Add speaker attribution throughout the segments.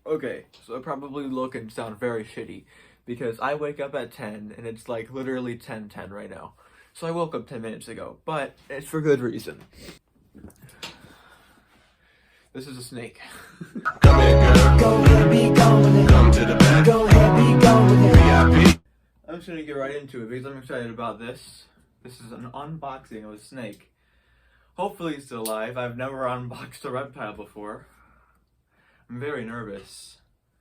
Speaker 1: Okay, so I probably look and sound very shitty because I wake up at 10 and it's like literally 10:10 right now. So I woke up 10 minutes ago, but it's for good reason. This is a snake.
Speaker 2: Come here, girl. Go ahead, be gone with it. Come to the back. Go ahead, be gone with it. VIP.
Speaker 1: I'm just gonna get right into it because I'm excited about this. This is an unboxing of a snake. Hopefully he's still alive. I've never unboxed a reptile before. I'm very nervous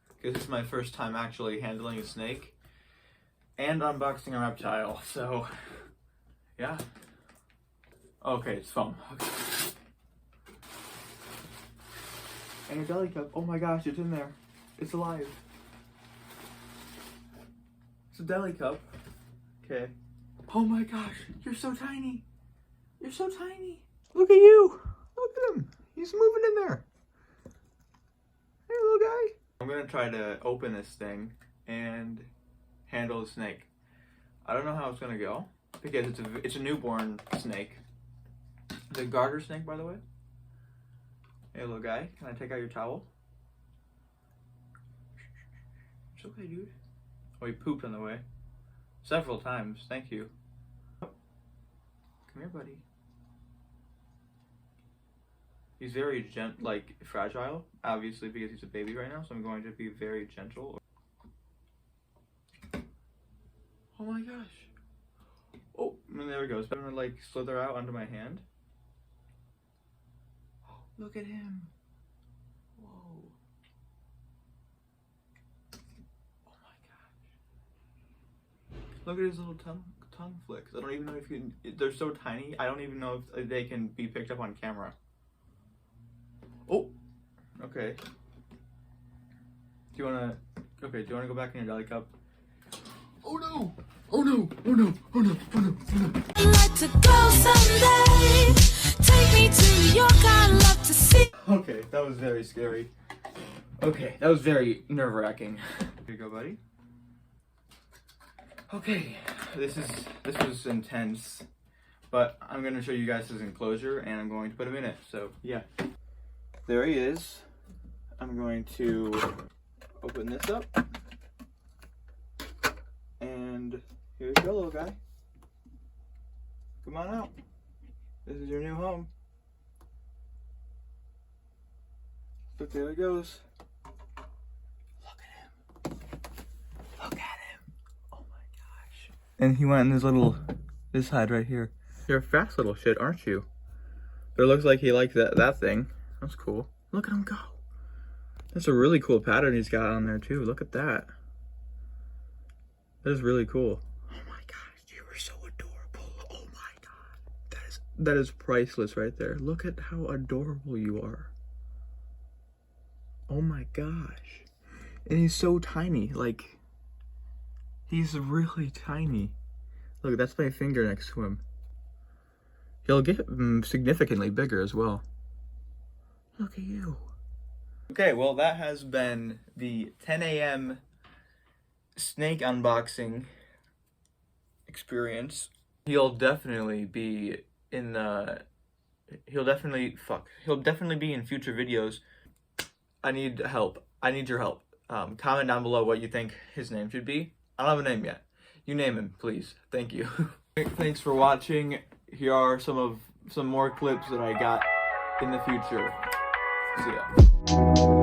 Speaker 1: because this is my first time actually handling a snake and unboxing a reptile. So, yeah. Okay, it's foam. Okay. And a deli cup. Oh my gosh, it's in there. It's alive. It's a deli cup. Okay. Oh my gosh, you're so tiny. You're so tiny. Look at you. Look at him. He's moving in there. Hey, little guy. I'm gonna try to open this thing and handle the snake. I don't know how it's gonna go because it's a newborn snake. It's a garter snake, by the way. Hey, little guy. Can I take out your towel? It's okay, dude. Oh, he pooped on the way. Several times. Thank you. Come here, buddy. He's very fragile, obviously, because he's a baby right now, so I'm going to be very gentle. Oh my gosh. Oh, and there he goes. I'm gonna slither out onto my hand. Oh, look at him. Whoa. Oh my gosh. Look at his little tongue flicks. I don't even know if you can, they're so tiny, I don't even know if they can be picked up on camera. Oh, okay. Do you wanna go back in your deli cup? Oh no! Oh no! Oh no! Oh no! Oh no! Oh no!
Speaker 3: I'd like to go someday. Take me to New York, I'd love to see.
Speaker 1: Okay, that was very scary. Okay, that was very nerve-wracking. Here you go, buddy. Okay, this was intense, but I'm gonna show you guys his enclosure and I'm going to put him in it. So yeah. There he is. I'm going to open this up. And here you go, little guy. Come on out. This is your new home. Look, there he goes. Look at him. Look at him. Oh my gosh. And he went in this hide right here. You're a fast little shit, aren't you? But it looks like he liked that thing. That's cool. Look at him go. That's a really cool pattern he's got on there too. Look at that. That is really cool. Oh my gosh, you are so adorable. Oh my god. That is priceless right there. Look at how adorable you are. Oh my gosh. And he's so tiny. He's really tiny. Look, that's my finger next to him. He'll get significantly bigger as well. Look at you. Okay, well that has been the 10 a.m. snake unboxing experience. He'll definitely be in he'll definitely be in future videos. I need help. I need your help. Comment down below what you think his name should be. I don't have a name yet. You name him, please. Thank you. Thanks for watching. Here are some more clips that I got in the future. See ya.